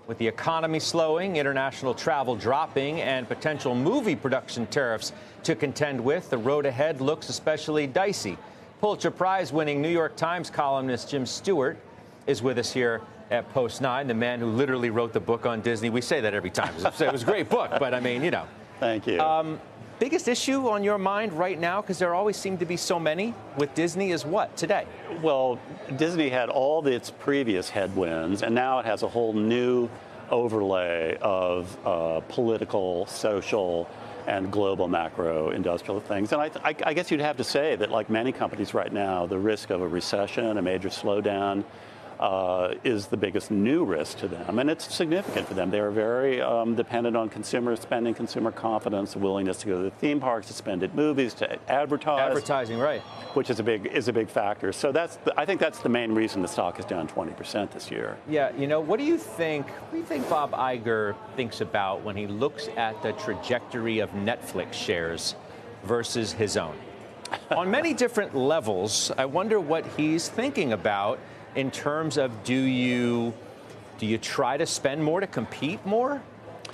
With the economy slowing, international travel dropping, and potential movie production tariffs to contend with, the road ahead looks especially dicey. Pulitzer Prize-winning New York Times columnist James Stewart is with us here at Post 9, the man who literally wrote the book on Disney. We say that every time. It was a great book, but I mean, you know. Thank you. Biggest issue on your mind right now, because there always seem to be so many with Disney, is what today? Well, Disney had all its previous headwinds, and now it has a whole new overlay of political, social, and global macro industrial things. And I guess you'd have to say that, like many companies right now, the risk of a recession, a major slowdown, is the biggest new risk to them. And it's significant for them. They are very dependent on consumer spending, consumer confidence, willingness to go to the theme parks, to spend at movies, to advertise. Advertising, right. Which is a big factor. So I think that's the main reason the stock is down 20% this year. Yeah, you know, what do you think Bob Iger thinks about when he looks at the trajectory of Netflix shares versus his own? On many different levels, I wonder what he's thinking about in terms of do you try to spend more to compete more?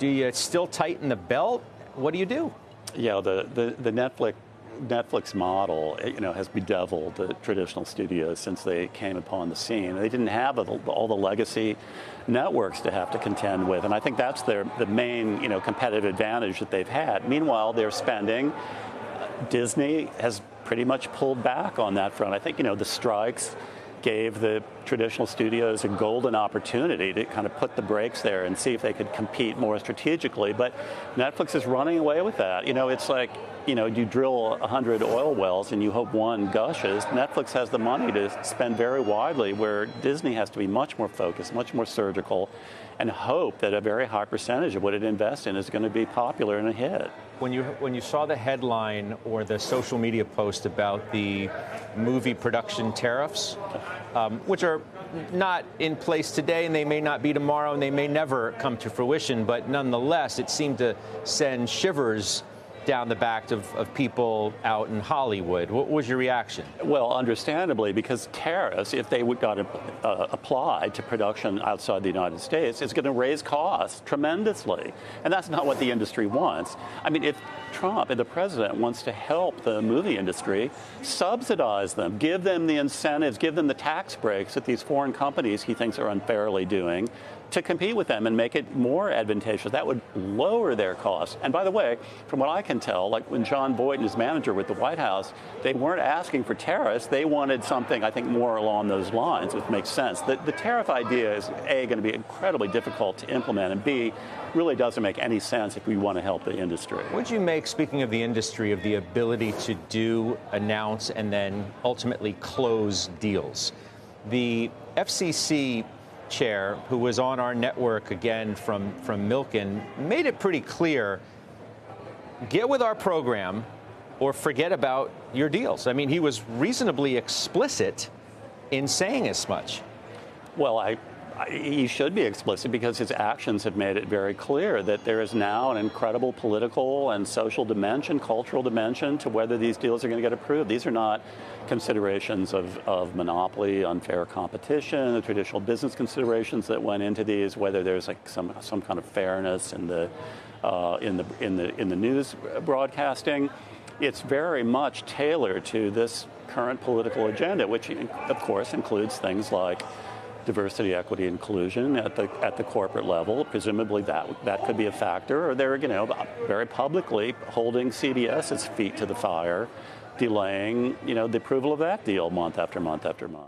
Do you still tighten the belt? What do you do? Yeah, the Netflix model, has bedeviled the traditional studios since they came upon the scene. They didn't have all the legacy networks to have to contend with, and I think that's the main competitive advantage that they've had. Meanwhile, they're spending. Disney has pretty much pulled back on that front. I think the strikes gave the traditional studios a golden opportunity to kind of put the brakes there and see if they could compete more strategically. But Netflix is running away with that. It's like, you drill 100 oil wells and you hope one gushes. Netflix has the money to spend very widely, where Disney has to be much more focused, much more surgical, and hope that a very high percentage of what it invests in is going to be popular and a hit. When you saw the headline or the social media post about the movie production tariffs, which are not in place today, and they may not be tomorrow, and they may never come to fruition, but nonetheless, it seemed to send shivers down the back of people out in Hollywood. What was your reaction? Well, understandably, because tariffs, if they got applied to production outside the United States, it's going to raise costs tremendously. And that's not what the industry wants. I mean, if Trump and the president wants to help the movie industry, subsidize them, give them the incentives, give them the tax breaks that these foreign companies he thinks are unfairly doing, to compete with them and make it more advantageous. That would lower their costs. And by the way, from what I can tell, like when John Boyd and his manager with the White House, they weren't asking for tariffs. They wanted something, I think, more along those lines, which makes sense. The tariff idea is, A, going to be incredibly difficult to implement, and B, really doesn't make any sense if we want to help the industry. What do you make, speaking of the industry, of the ability to announce, and then ultimately close deals? The FCC chair, who was on our network again from Milken, made it pretty clear, get with our program or forget about your deals. I mean, he was reasonably explicit in saying as much. Well, he should be explicit, because his actions have made it very clear that there is now an incredible political and social dimension, cultural dimension to whether these deals are going to get approved. These are not considerations of monopoly, unfair competition, the traditional business considerations that went into these, whether there's like some kind of fairness in the news broadcasting. It's very much tailored to this current political agenda, which of course includes things like diversity, equity, inclusion at the corporate level. Presumably that could be a factor. Or they're very publicly holding CBS's feet to the fire, delaying the approval of that deal month after month after month.